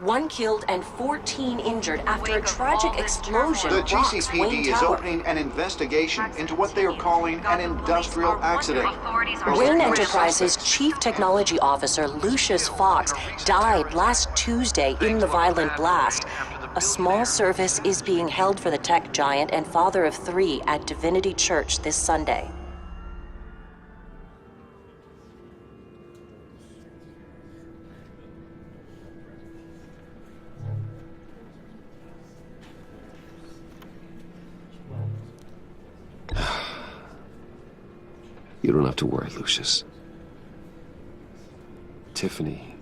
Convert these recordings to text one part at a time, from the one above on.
1 killed and 14 injured after a tragic explosion The rocks GCPD Wayne is Tower. opening an investigation into what they are calling an industrial accident. Wayne Enterprises Chief Technology Officer Lucius Fox died last Tuesday in the violent blast. A small service is being held for the tech giant and father of 3 at Divinity Church this Sunday. You don't have to worry, Lucius. Tiffany,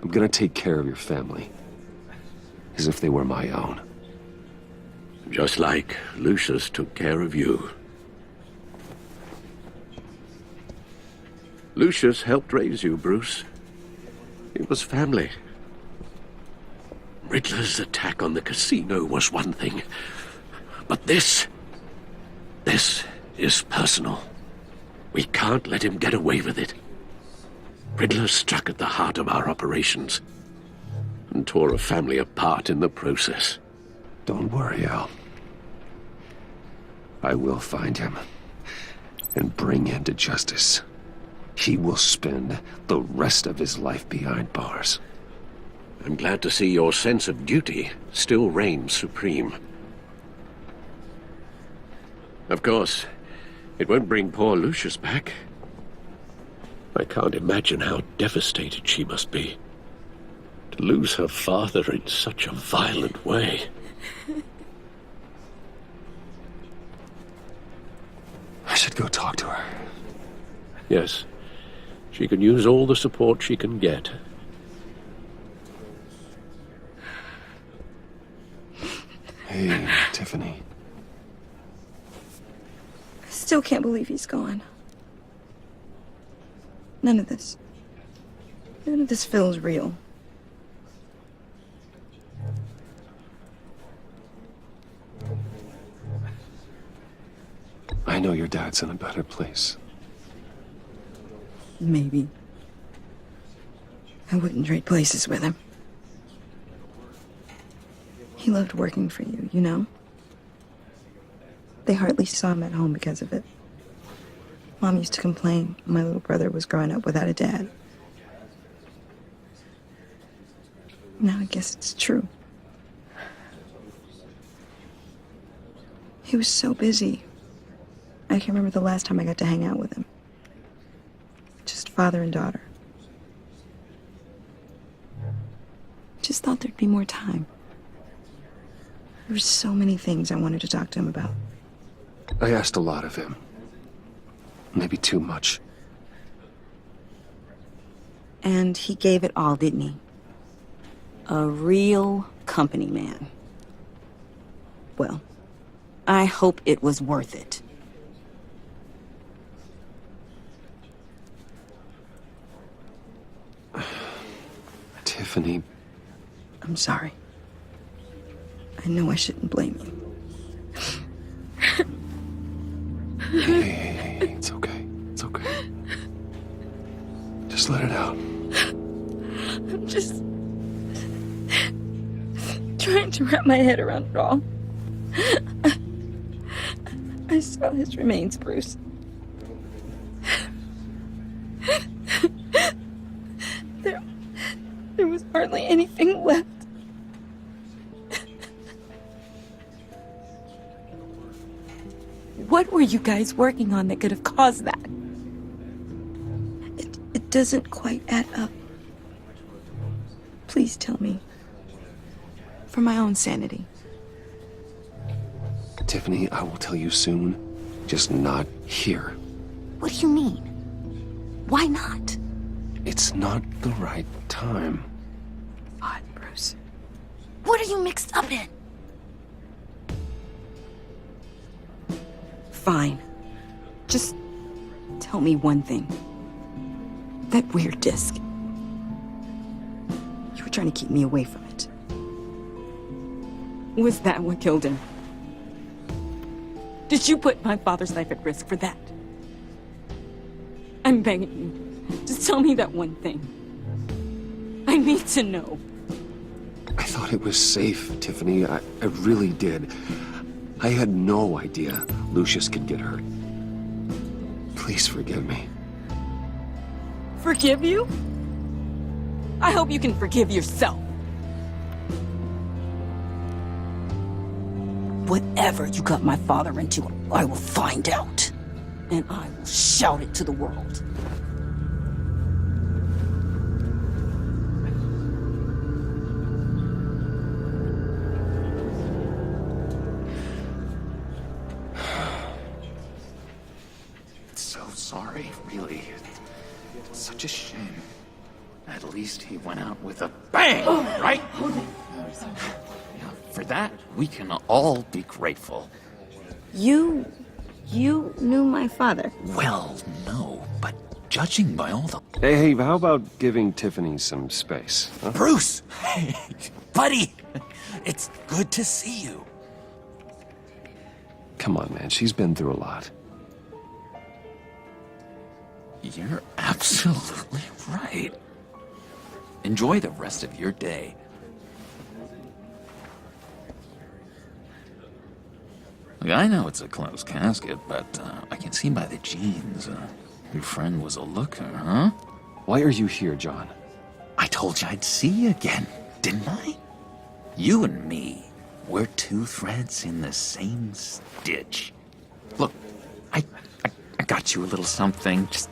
I'm gonna take care of your family, as if they were my own. Just like Lucius took care of you. Lucius helped raise you, Bruce. It was family. Riddler's attack on the casino was one thing, but this is personal. We can't let him get away with it. Riddler struck at the heart of our operations and tore a family apart in the process. Don't worry, Al. I will find him and bring him to justice. He will spend the rest of his life behind bars. I'm glad to see your sense of duty still reigns supreme. Of course, it won't bring poor Lucius back. I can't imagine how devastated she must be. To lose her father in such a violent way. I should go talk to her. Yes, she can use all the support she can get. Hey, Tiffany. I still can't believe he's gone. None of this feels real. I know your dad's in a better place. Maybe. I wouldn't trade places with him. He loved working for you, you know? They hardly saw him at home because of it. Mom used to complain my little brother was growing up without a dad. Now I guess it's true. He was so busy. I can't remember the last time I got to hang out with him. Just father and daughter. Just thought there'd be more time. There were so many things I wanted to talk to him about. I asked a lot of him. Maybe too much. And he gave it all, didn't he? A real company man. Well, I hope it was worth it. Tiffany. I'm sorry. I know I shouldn't blame you. Hey, it's okay. It's okay. Just let it out. I'm just trying to wrap my head around it all. I saw his remains, Bruce. There was hardly anything left. What were you guys working on that could have caused that? It doesn't quite add up. Please tell me. For my own sanity. Tiffany, I will tell you soon. Just not here. What do you mean? Why not? It's not the right time. What, Bruce? What are you mixed up in? Fine. Just tell me one thing. That weird disc. You were trying to keep me away from it. Was that what killed him? Did you put my father's life at risk for that? I'm begging you. Just tell me that one thing. I I need to know. I thought it was safe, Tiffany. I really did. I had no idea Lucius could get hurt. Please forgive me. Forgive you? I hope you can forgive yourself. Whatever you got my father into, I will find out. And I will shout it to the world. So sorry, really. It's such a shame. At least he went out with a bang, right? For that, we can all be grateful. You knew my father. Well, no, but judging by all the... Hey, how about giving Tiffany some space? Huh? Bruce! Hey, buddy! It's good to see you. Come on, man. She's been through a lot. You're absolutely right. Enjoy the rest of your day. Look, I know it's a closed casket, but I can see by the jeans. Your friend was a looker, huh? Why are you here, John? I told you I'd see you again, didn't I? You and me, we're two threads in the same stitch. Look, I got you a little something, just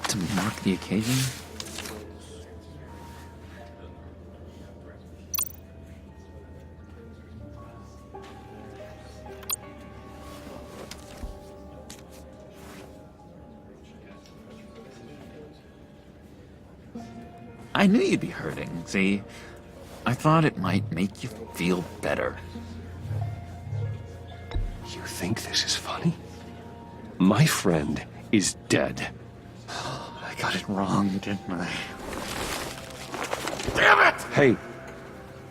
to mark the occasion. I knew you'd be hurting, see? I thought it might make you feel better. You think this is funny? My friend is dead. I got it wrong, didn't I? Damn it! Hey,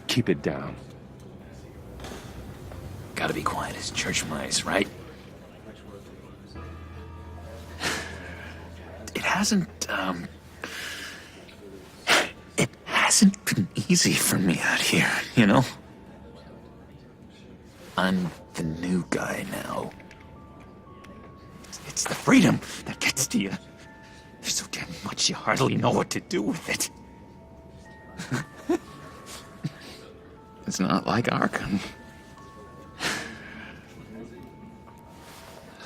keep it down. Gotta be quiet as church mice, right? It hasn't been easy for me out here, you know? I'm the new guy now. It's the freedom that gets to you. There's so damn much you hardly know what to do with it. It's not like Arkham.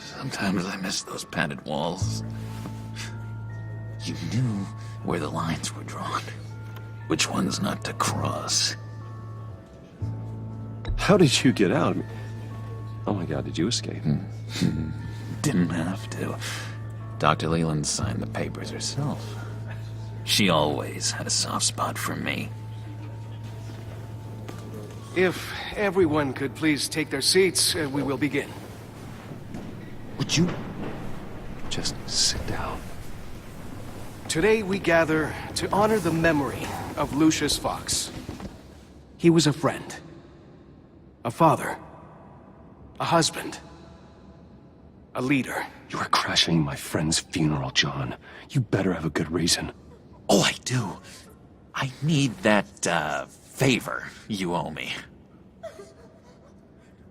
Sometimes I miss those padded walls. You knew where the lines were drawn. Which ones not to cross. How did you get out? Oh my God, did you escape? Didn't have to. Dr. Leland signed the papers herself. She always had a soft spot for me. If everyone could please take their seats, we will begin. Would you? Just sit down. Today we gather to honor the memory of Lucius Fox. He was a friend, a father, a husband, a leader. You are crashing my friend's funeral, John. You better have a good reason. Oh, I do. I need that, favor you owe me.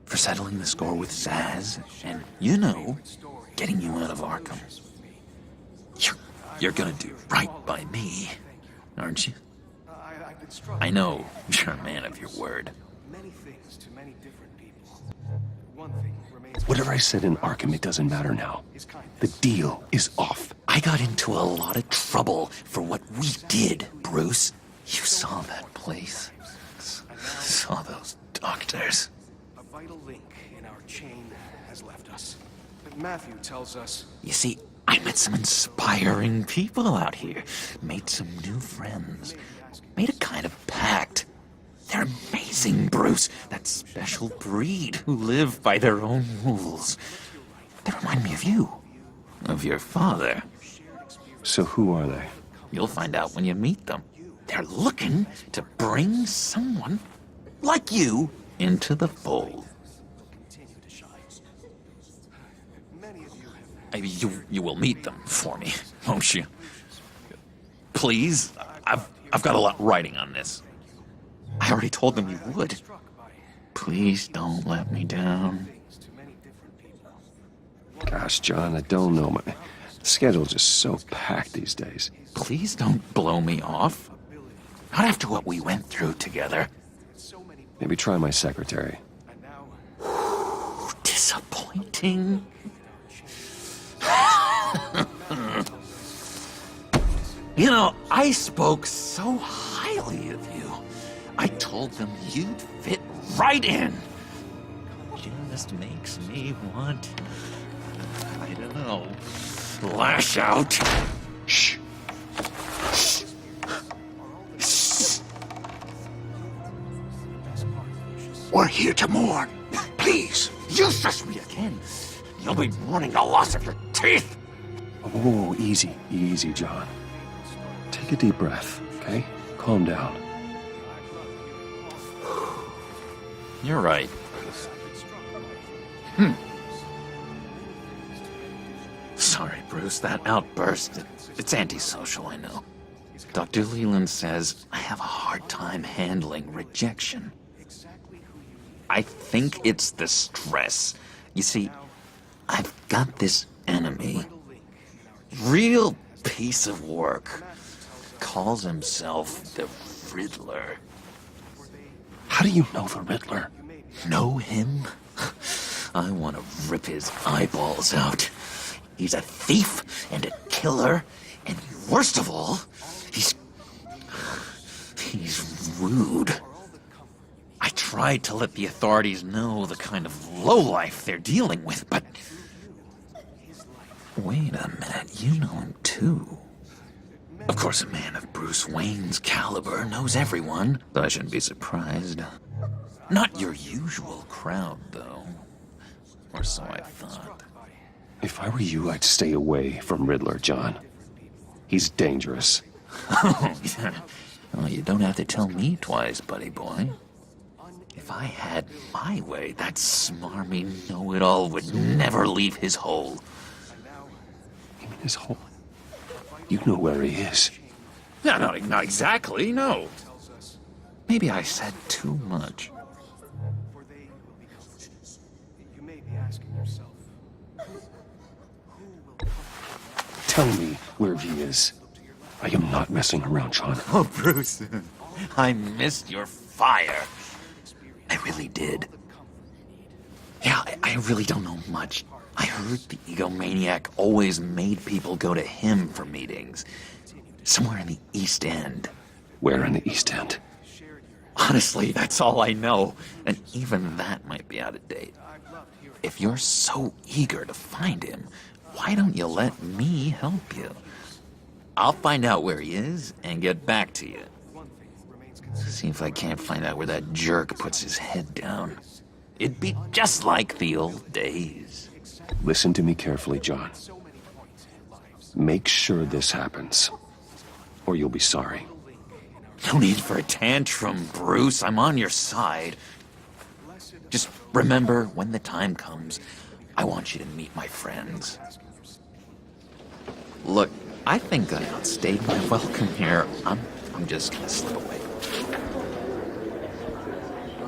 For settling the score with Zaz, and, you know, getting you out of Arkham. You're gonna do right by me, aren't you? I know you're a man of your word. Many things to many different people. One thing remains. Whatever I said in Arkham, it doesn't matter now. The deal is off. I got into a lot of trouble for what we did, Bruce. You saw that place. Saw those doctors. A vital link in our chain has left us. But Matthew tells us. You see, I met some inspiring people out here. Made some new friends. Made a kind of pact. They're amazing, Bruce. That special breed who live by their own rules. They remind me of you. Of your father. So who are they? You'll find out when you meet them. They're looking to bring someone like you into the fold. You will meet them for me, won't you? Please, I've got a lot riding on this. I already told them you would. Please don't let me down. Gosh, John, I don't know. My schedule's just so packed these days. Please don't blow me off. Not after what we went through together. Maybe try my secretary. Disappointing. You know, I spoke so highly of you. I told them you'd fit right in. Just makes me want, I don't know, lash out. Shh. We're here to mourn. Please, useless me again. You'll be mourning the loss of your teeth. Oh, easy, easy, John. Take a deep breath, okay? Calm down. You're right. Sorry, Bruce, that outburst, it's antisocial, I know. Dr. Leland says I have a hard time handling rejection. I think it's the stress. You see, I've got this enemy. Real piece of work. Calls himself the Riddler. How do you know the Riddler? Know him? I want to rip his eyeballs out. He's a thief and a killer, and worst of all, he's rude. I tried to let the authorities know the kind of lowlife they're dealing with, but... Wait a minute, you know him too. Of course, a man of Bruce Wayne's caliber knows everyone, but I shouldn't be surprised. Not your usual crowd, though. Or so I thought. If I were you, I'd stay away from Riddler, John. He's dangerous. Oh, yeah. Well, you don't have to tell me twice, buddy boy. If I had my way, that smarmy know-it-all would never leave his hole. You mean his hole? You know where he is. No, not exactly, no. Maybe I said too much. Tell me where he is. I am not messing around, John. Oh, Bruce, I missed your fire. I really did. Yeah, I really don't know much. I heard the egomaniac always made people go to him for meetings. Somewhere in the East End. Where in the East End? Honestly, that's all I know. And even that might be out of date. If you're so eager to find him, why don't you let me help you? I'll find out where he is and get back to you. See if I can't find out where that jerk puts his head down. It'd be just like the old days. Listen to me carefully, John. Make sure this happens, or you'll be sorry. No need for a tantrum, Bruce. I'm on your side. Just remember, when the time comes, I want you to meet my friends. Look, I think I outstayed my welcome here. I'm just gonna slip away.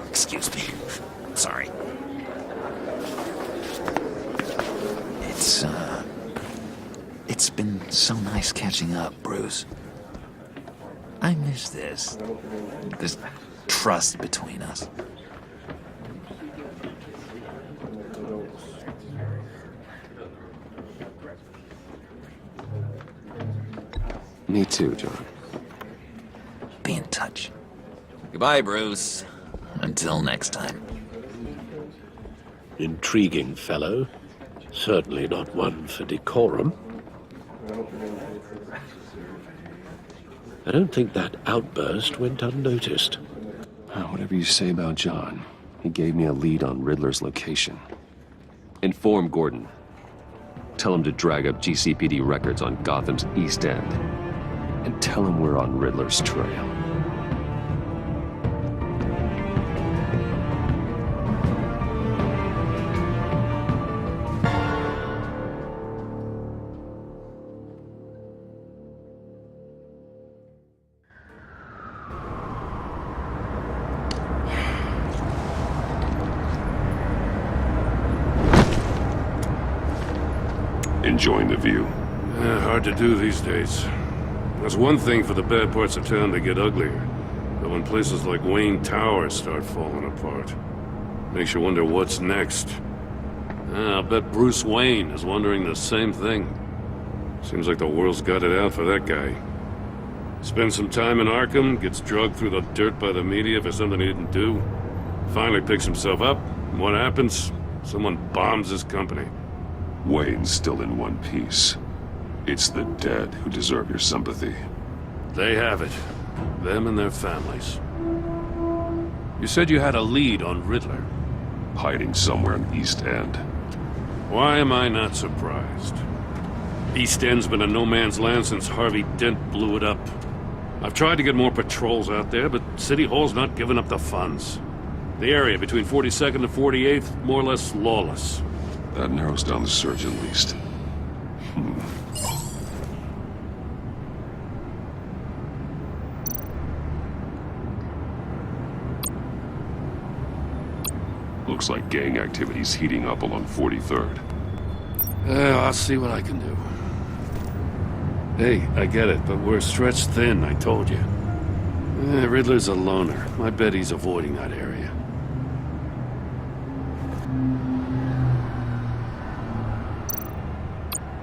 Excuse me. Sorry. It's been so nice catching up, Bruce. I miss this trust between us. Me too, John. Be in touch. Goodbye, Bruce. Until next time. Intriguing fellow. Certainly not one for decorum. I don't think that outburst went unnoticed. Whatever you say about John, he gave me a lead on Riddler's location. Inform Gordon. Tell him to drag up GCPD records on Gotham's East End. And tell him we're on Riddler's trail. Enjoying the view? Hard to do these days. That's one thing for the bad parts of town to get uglier. But when places like Wayne Tower start falling apart, makes you wonder what's next. I'll bet Bruce Wayne is wondering the same thing. Seems like the world's got it out for that guy. Spends some time in Arkham, gets drugged through the dirt by the media for something he didn't do. Finally picks himself up, and what happens? Someone bombs his company. Wayne's still in one piece. It's the dead who deserve your sympathy. They have it. Them and their families. You said you had a lead on Riddler. Hiding somewhere in East End. Why am I not surprised? East End's been a no-man's land since Harvey Dent blew it up. I've tried to get more patrols out there, but City Hall's not giving up the funds. The area between 42nd and 48th, more or less lawless. That narrows down the search at least. Looks like gang activity's heating up along 43rd. I'll see what I can do. Hey, I get it, but we're stretched thin, I told you. Riddler's a loner. I bet he's avoiding that area.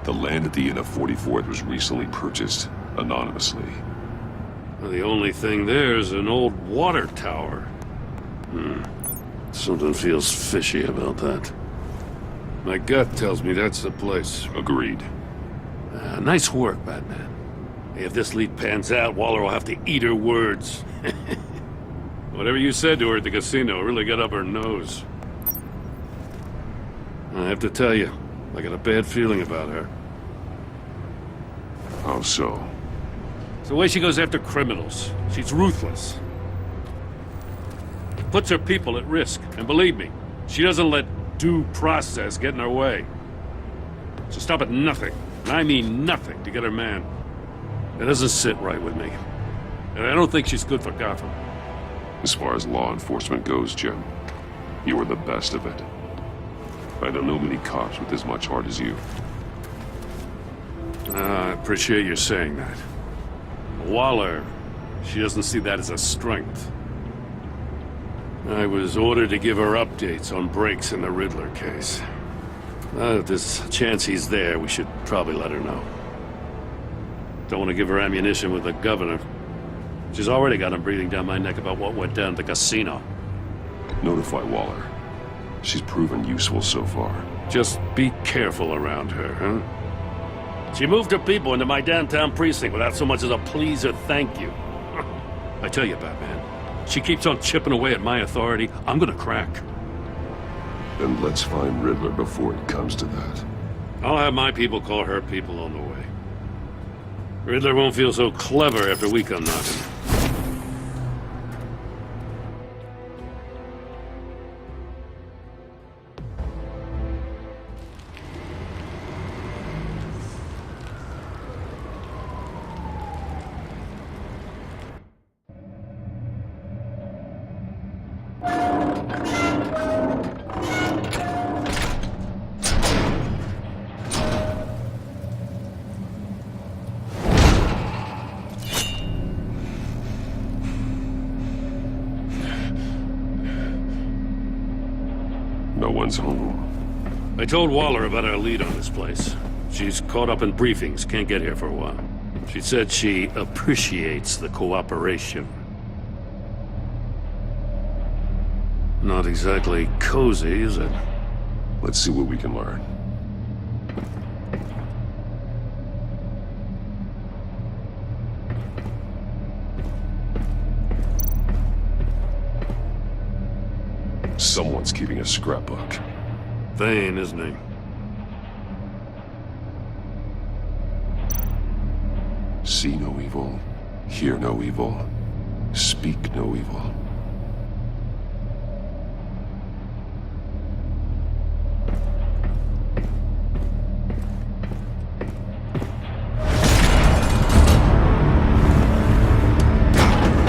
The land at the end of 44th was recently purchased anonymously. Well, the only thing there is an old water tower. Something feels fishy about that. My gut tells me that's the place. Agreed. Nice work, BatMan. If this lead pans out, Waller will have to eat her words. Whatever you said to her at the casino really got up her nose. I have to tell you, I got a bad feeling about her. How so? It's the way she goes after criminals. She's ruthless. Puts her people at risk, and believe me, she doesn't let due process get in her way. She'll stop at nothing, and I mean nothing, to get her man. It doesn't sit right with me. And I don't think she's good for Gotham. As far as law enforcement goes, Jim, you are the best of it. I don't know many cops with as much heart as you. I appreciate you saying that. Waller, she doesn't see that as a strength. I was ordered to give her updates on breaks in the Riddler case. If there's a chance he's there, we should probably let her know. Don't want to give her ammunition with the governor. She's already got him breathing down my neck about what went down at the casino. Notify Waller. She's proven useful so far. Just be careful around her, huh? She moved her people into my downtown precinct without so much as a please or thank you. I tell you, BatMan, she keeps on chipping away at my authority. I'm gonna crack. Then let's find Riddler before it comes to that. I'll have my people call her people on the way. Riddler won't feel so clever after we come knocking. No one's home. I told Waller about our lead on this place. She's caught up in briefings, can't get here for a while. She said she appreciates the cooperation. Not exactly cozy, is it? Let's see what we can learn. Someone's keeping a scrapbook. Vain, isn't he? See no evil, hear no evil, speak no evil.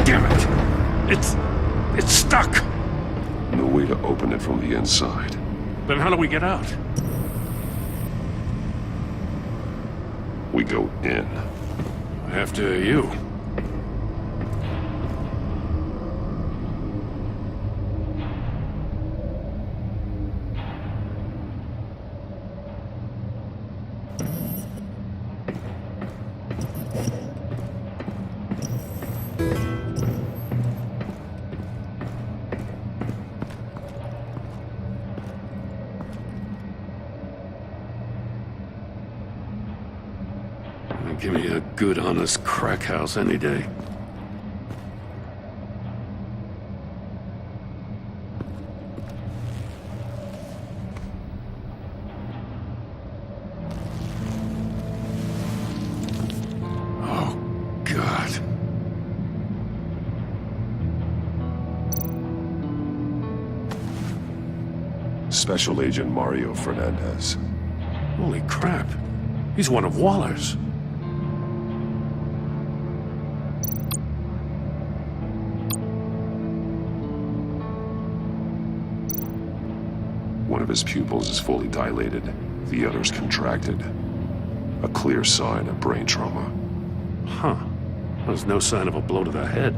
Damn it! It's stuck! No way to open it from the inside. Then how do we get out? We go in. After you. Give me a good, honest crack house any day. Oh, God. Special Agent Mario Fernandez. Holy crap. He's one of Waller's. One of his pupils is fully dilated, the other's contracted. A clear sign of brain trauma. Huh. There's no sign of a blow to the head.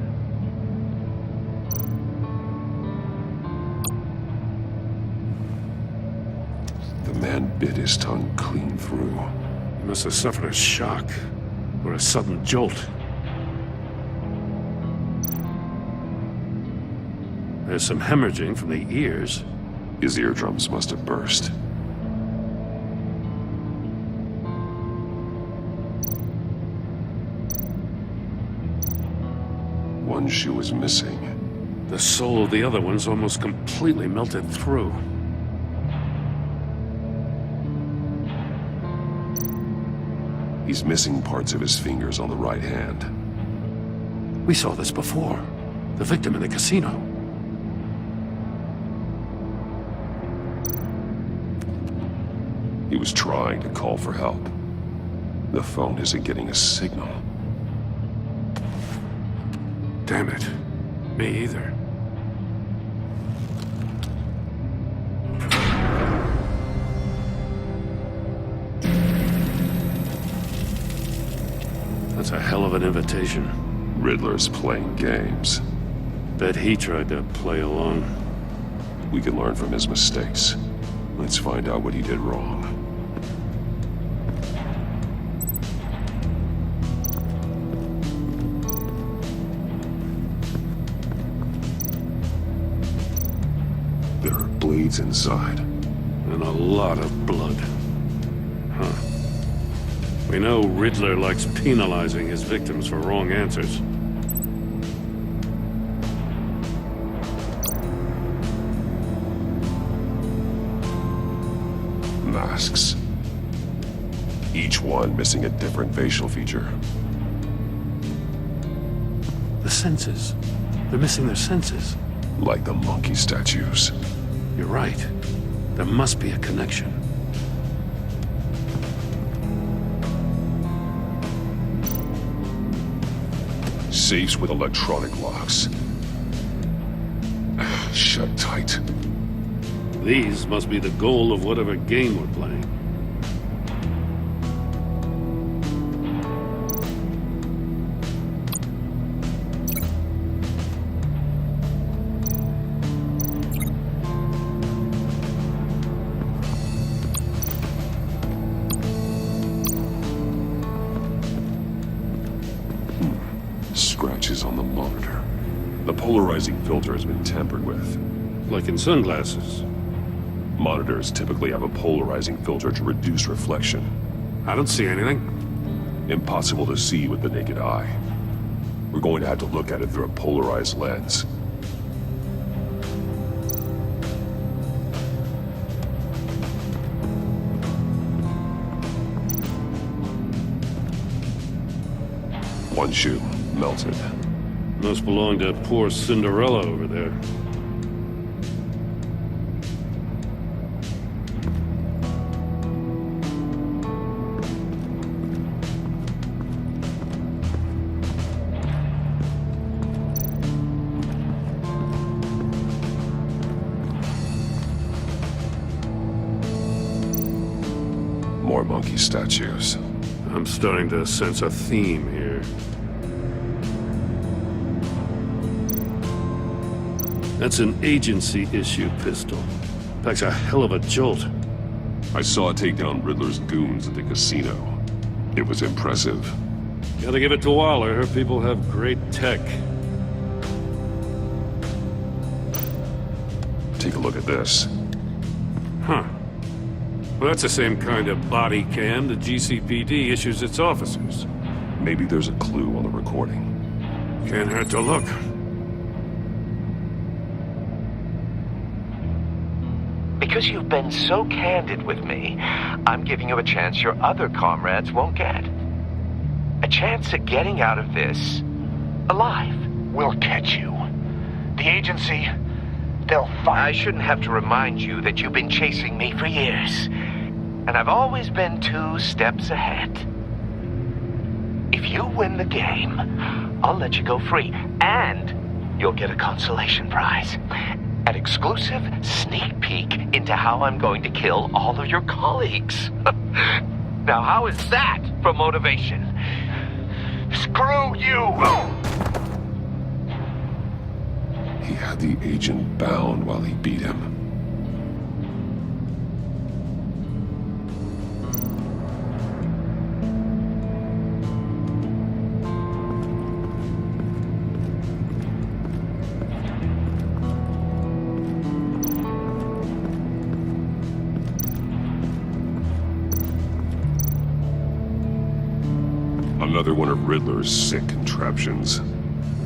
The man bit his tongue clean through. He must have suffered a shock, or a sudden jolt. There's some hemorrhaging from the ears. His eardrums must have burst. One shoe is missing. The sole of the other one's almost completely melted through. He's missing parts of his fingers on the right hand. We saw this before. The victim in the casino. He was trying to call for help. The phone isn't getting a signal. Damn it. Me either. That's a hell of an invitation. Riddler's playing games. Bet he tried to play along. We can learn from his mistakes. Let's find out what he did wrong. There are blades inside. And a lot of blood. Huh. We know Riddler likes penalizing his victims for wrong answers. Masks. Each one missing a different facial feature. The senses. They're missing their senses. Like the monkey statues. You're right. There must be a connection. Safes with electronic locks. Shut tight. These must be the goal of whatever game we're playing. Scratches on the monitor. The polarizing filter has been tampered with. Like in sunglasses. Monitors typically have a polarizing filter to reduce reflection. I don't see anything. Impossible to see with the naked eye. We're going to have to look at it through a polarized lens. One shoe, melted. Must belong to poor Cinderella over there. More monkey statues. I'm starting to sense a theme here. That's an agency-issue pistol. Packs a hell of a jolt. I saw it take down Riddler's goons at the casino. It was impressive. Gotta give it to Waller. Her people have great tech. Take a look at this. Huh. Well, that's the same kind of body cam the GCPD issues its officers. Maybe there's a clue on the recording. Can't hurt to look. Because you've been so candid with me, I'm giving you a chance your other comrades won't get. A chance at getting out of this alive. We'll catch you. The agency, they'll find... I shouldn't have to remind you that you've been chasing me for years. And I've always been 2 steps ahead. If you win the game, I'll let you go free. And you'll get a consolation prize. An exclusive sneak peek into how I'm going to kill all of your colleagues. Now, how is that for motivation? Screw you! He had the agent bound while he beat him. Another one of Riddler's sick contraptions.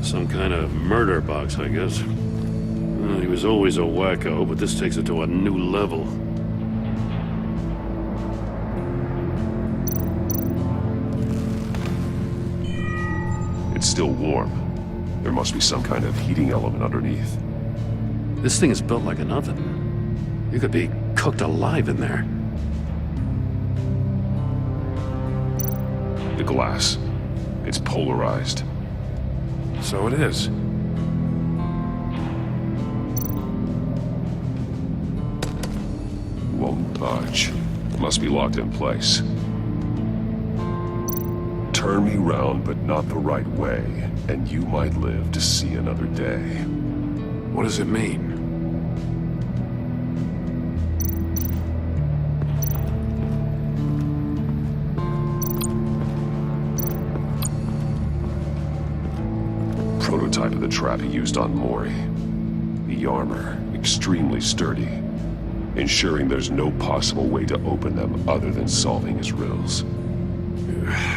Some kind of murder box, I guess. Well, he was always a wacko, but this takes it to a new level. It's still warm. There must be some kind of heating element underneath. This thing is built like an oven. You could be cooked alive in there. The glass. It's polarized. So it is. Won't budge. Must be locked in place. Turn me round, but not the right way, and you might live to see another day. What does it mean? Prototype of the trap he used on Mori. The armor, extremely sturdy, ensuring there's no possible way to open them other than solving his riddles.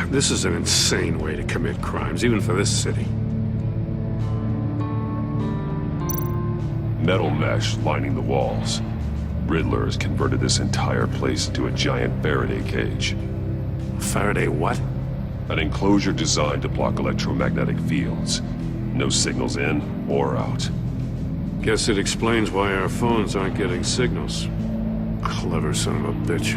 This is an insane way to commit crimes, even for this city. Metal mesh lining the walls. Riddler has converted this entire place into a giant Faraday cage. Faraday what? An enclosure designed to block electromagnetic fields. No signals in or out. Guess it explains why our phones aren't getting signals. Clever son of a bitch.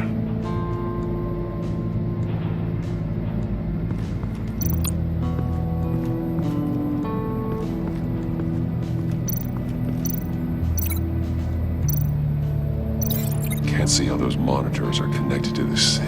Can't see how those monitors are connected to this safe.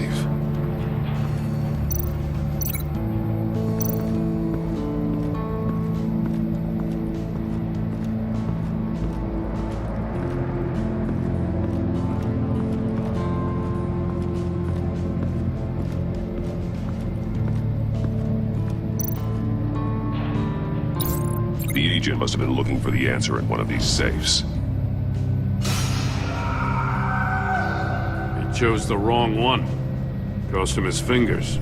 The agent must have been looking for the answer in one of these safes. He chose the wrong one. Cost him his fingers.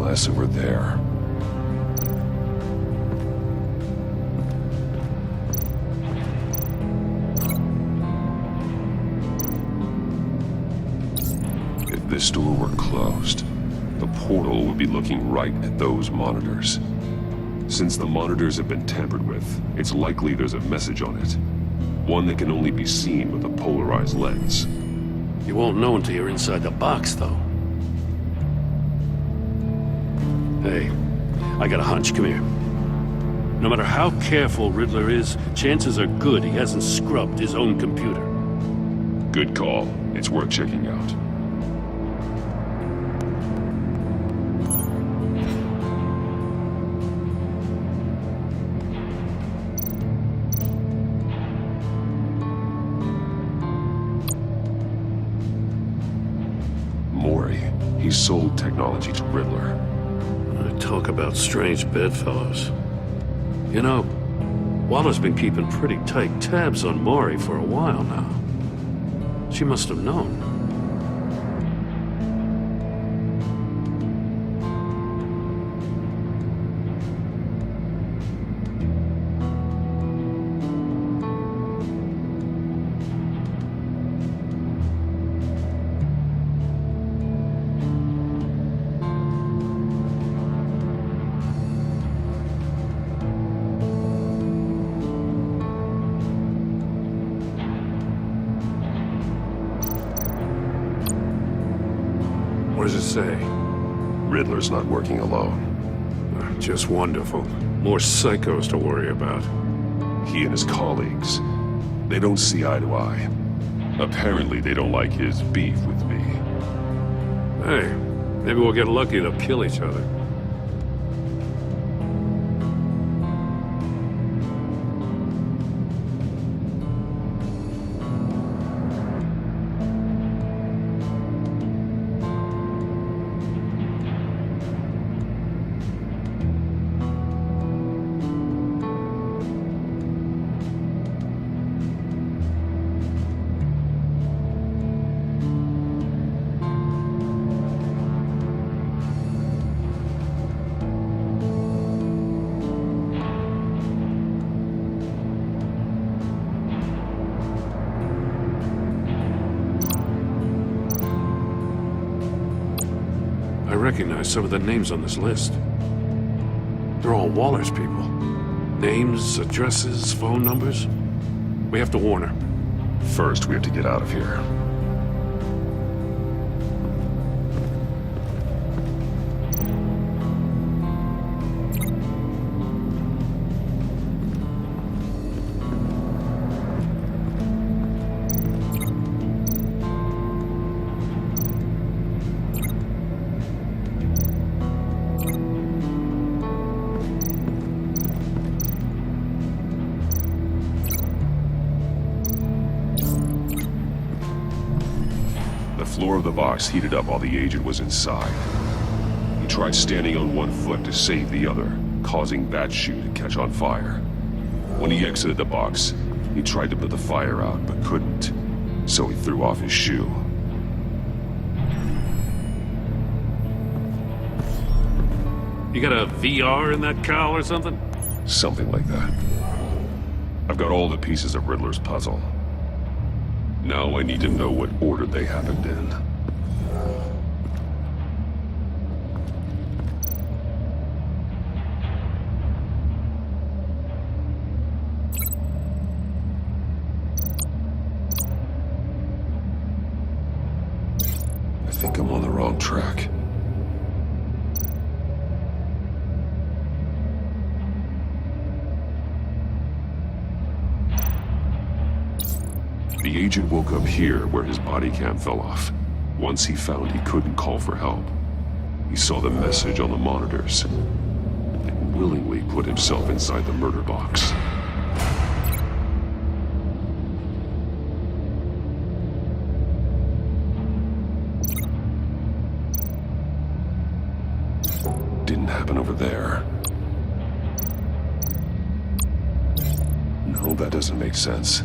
Unless over there. If this door were closed, the portal would be looking right at those monitors. Since the monitors have been tampered with, it's likely there's a message on it. One that can only be seen with a polarized lens. You won't know until you're inside the box, though. Hey, I got a hunch. Come here. No matter how careful Riddler is, chances are good he hasn't scrubbed his own computer. Good call. It's worth checking out. He sold technology to Riddler. Talk about strange bedfellows. You know, Waller's been keeping pretty tight tabs on Maury for a while now. She must have known. What does it say? Riddler's not working alone. Just wonderful. More psychos to worry about. He and his colleagues, they don't see eye to eye. Apparently they don't like his beef with me. Hey, maybe we'll get lucky and they'll kill each other. I recognize some of the names on this list. They're all Waller's people. Names, addresses, phone numbers. We have to warn her. First, we have to get out of here. The floor of the box heated up while the agent was inside. He tried standing on one foot to save the other, causing that shoe to catch on fire. When he exited the box, he tried to put the fire out, but couldn't, so he threw off his shoe. You got a VR in that cowl or something? Something like that. I've got all the pieces of Riddler's puzzle. Now I need to know what order they happened in. I think I'm on the wrong track. The agent woke up here where his body cam fell off. Once he found he couldn't call for help, he saw the message on the monitors and willingly put himself inside the murder box. Didn't happen over there. No, that doesn't make sense.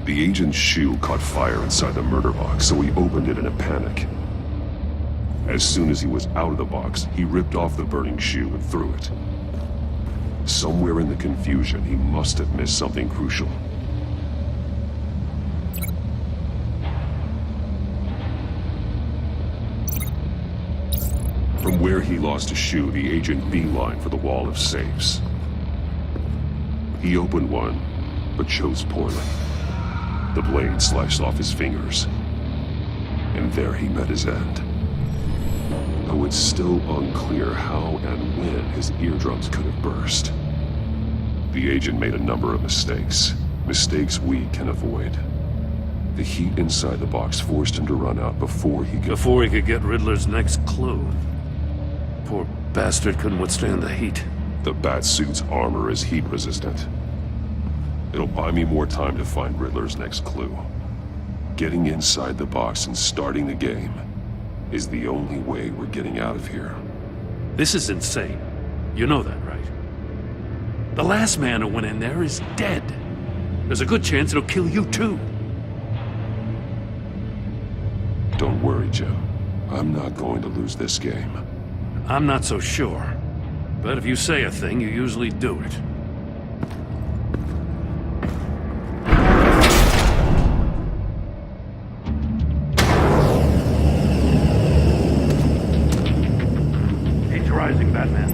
The agent's shoe caught fire inside the murder box, so he opened it in a panic. As soon as he was out of the box, he ripped off the burning shoe and threw it. Somewhere in the confusion, he must have missed something crucial. From where he lost a shoe, the agent beelined for the wall of safes. He opened one, but chose poorly. The blade sliced off his fingers, and there he met his end. Though it's still unclear how and when his eardrums could have burst. The agent made a number of mistakes. Mistakes we can avoid. The heat inside the box forced him to run out before he could get Riddler's next clue. Poor bastard couldn't withstand the heat. The Batsuit's armor is heat resistant. It'll buy me more time to find Riddler's next clue. Getting inside the box and starting the game is the only way we're getting out of here. This is insane. You know that, right? The last man who went in there is dead. There's a good chance it'll kill you too. Don't worry, Joe. I'm not going to lose this game. I'm not so sure. But if you say a thing, you usually do it. Heat's rising, Batman.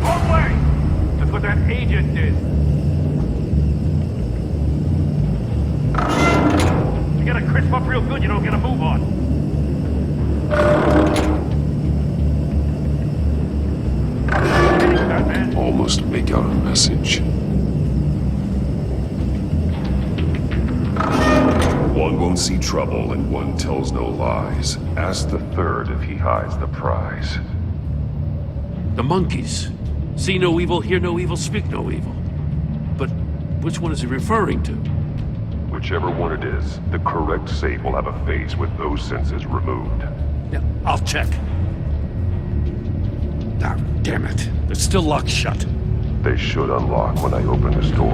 Wrong way! That's what that agent did. You gotta crisp up real good, you don't get a move on. Almost make out a message. One won't see trouble and one tells no lies. Ask the third if he hides the prize. The monkeys. See no evil, hear no evil, speak no evil. But which one is he referring to? Whichever one it is, the correct safe will have a face with those senses removed. Yeah, I'll check. Ah, damn it. They're still locked shut. They should unlock when I open this door.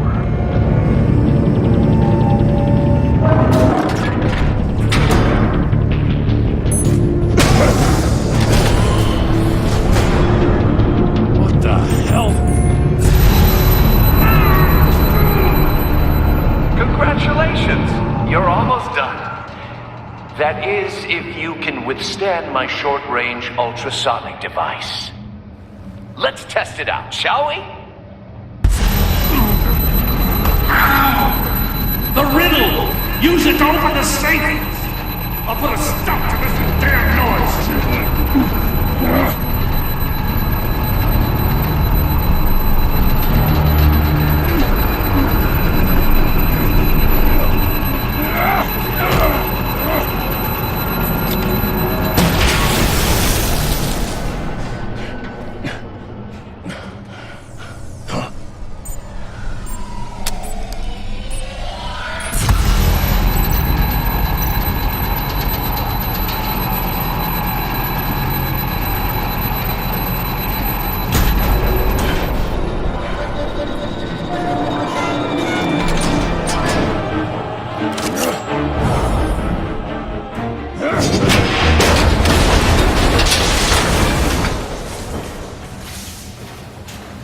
What the hell? Congratulations! You're almost done. That is, if you can withstand my short-range ultrasonic device. Let's test it out, shall we? The riddle! Use it to open the safe! I'll put a stop to this damn noise!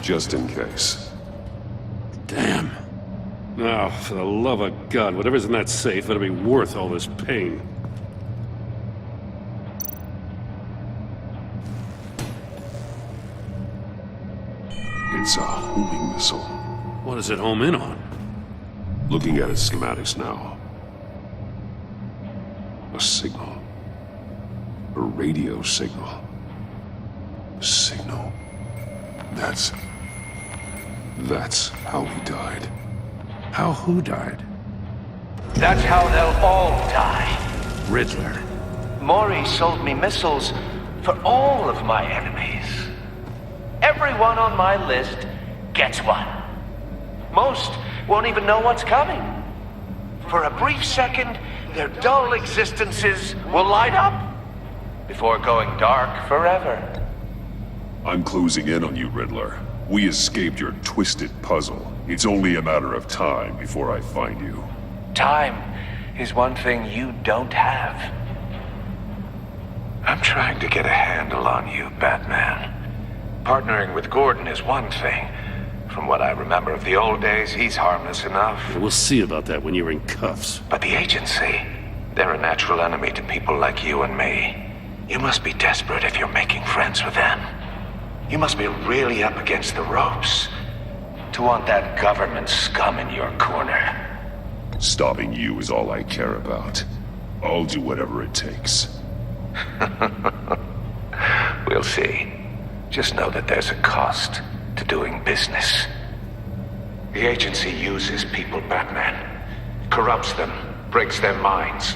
Just in case. Damn. Now, for the love of God, whatever's in that safe better be worth all this pain. It's a homing missile. What does it home in on? Looking at its schematics now. A signal. A radio signal. A signal. That's how he died. How who died? That's how they'll all die. Riddler. Maury sold me missiles for all of my enemies. Everyone on my list gets one. Most won't even know what's coming. For a brief second, their dull existences will light up before going dark forever. I'm closing in on you, Riddler. We escaped your twisted puzzle. It's only a matter of time before I find you. Time is one thing you don't have. I'm trying to get a handle on you, Batman. Partnering with Gordon is one thing. From what I remember of the old days, he's harmless enough. We'll see about that when you're in cuffs. But the agency, they're a natural enemy to people like you and me. You must be desperate if you're making friends with them. You must be really up against the ropes to want that government scum in your corner. Stopping you is all I care about. I'll do whatever it takes. We'll see. Just know that there's a cost to doing business. The agency uses people, Batman. Corrupts them, breaks their minds.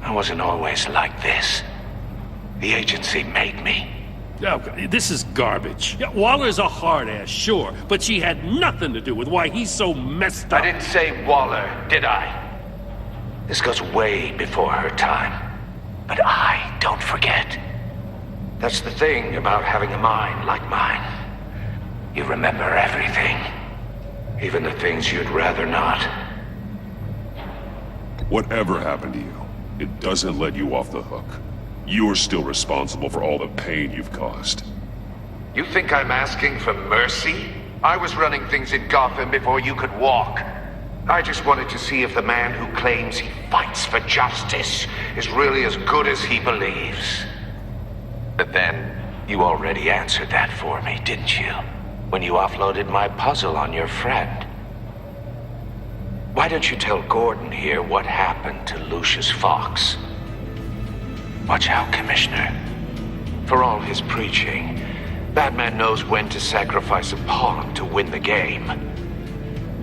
I wasn't always like this. The agency made me. Oh, this is garbage. Yeah, Waller's a hard-ass, sure, but she had nothing to do with why he's so messed up. I didn't say Waller, did I? This goes way before her time. But I don't forget. That's the thing about having a mind like mine. You remember everything. Even the things you'd rather not. Whatever happened to you, it doesn't let you off the hook. You're still responsible for all the pain you've caused. You think I'm asking for mercy? I was running things in Gotham before you could walk. I just wanted to see if the man who claims he fights for justice is really as good as he believes. But then, you already answered that for me, didn't you? When you offloaded my puzzle on your friend. Why don't you tell Gordon here what happened to Lucius Fox? Watch out, Commissioner. For all his preaching, Batman knows when to sacrifice a pawn to win the game.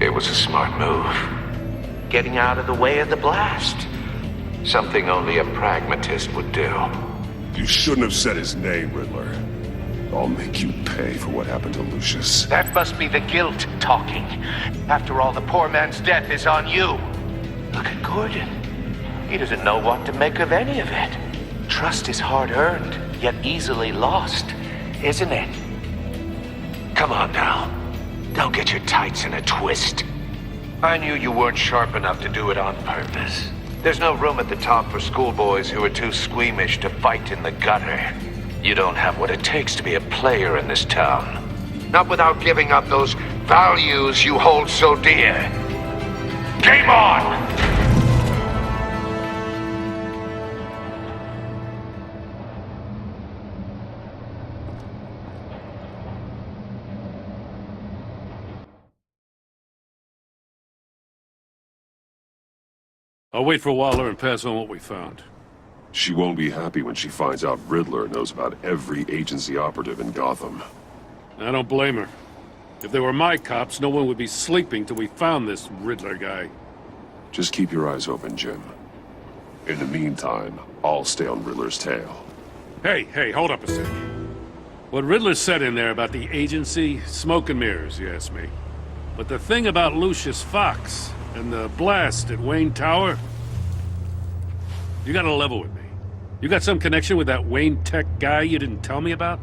It was a smart move. Getting out of the way of the blast. Something only a pragmatist would do. You shouldn't have said his name, Riddler. I'll make you pay for what happened to Lucius. That must be the guilt talking. After all, the poor man's death is on you. Look at Gordon. He doesn't know what to make of any of it. Trust is hard-earned, yet easily lost, isn't it? Come on now. Don't get your tights in a twist. I knew you weren't sharp enough to do it on purpose. There's no room at the top for schoolboys who are too squeamish to fight in the gutter. You don't have what it takes to be a player in this town. Not without giving up those values you hold so dear. Game on! I'll wait for Waller and pass on what we found. She won't be happy when she finds out Riddler knows about every agency operative in Gotham. I don't blame her. If they were my cops, no one would be sleeping till we found this Riddler guy. Just keep your eyes open, Jim. In the meantime, I'll stay on Riddler's tail. Hey, hold up a sec. What Riddler said in there about the agency, smoke and mirrors, you ask me. But the thing about Lucius Fox and the blast at Wayne Tower, you gotta level with me. You got some connection with that Wayne Tech guy you didn't tell me about?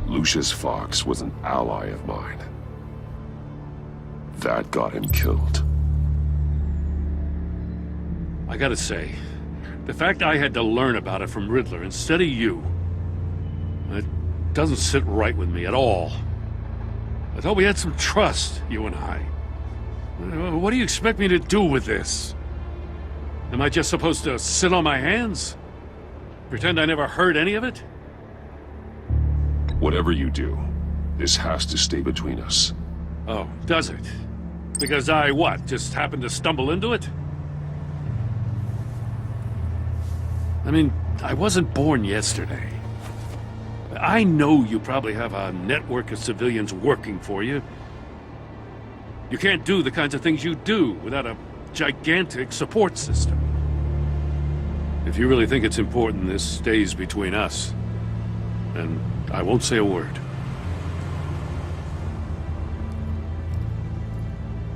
Lucius Fox was an ally of mine. That got him killed. I gotta say, the fact I had to learn about it from Riddler instead of you, it doesn't sit right with me at all. I thought we had some trust, you and I. What do you expect me to do with this? Am I just supposed to sit on my hands? Pretend I never heard any of it? Whatever you do, this has to stay between us. Oh, does it? Because I, what, just happened to stumble into it? I mean, I wasn't born yesterday. I know you probably have a network of civilians working for you. You can't do the kinds of things you do without a gigantic support system. If you really think it's important this stays between us, then I won't say a word.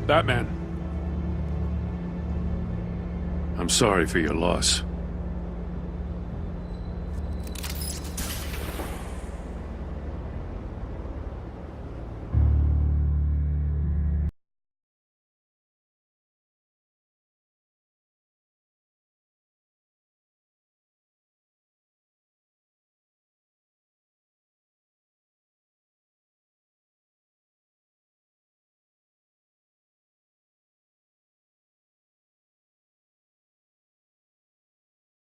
Batman. I'm sorry for your loss.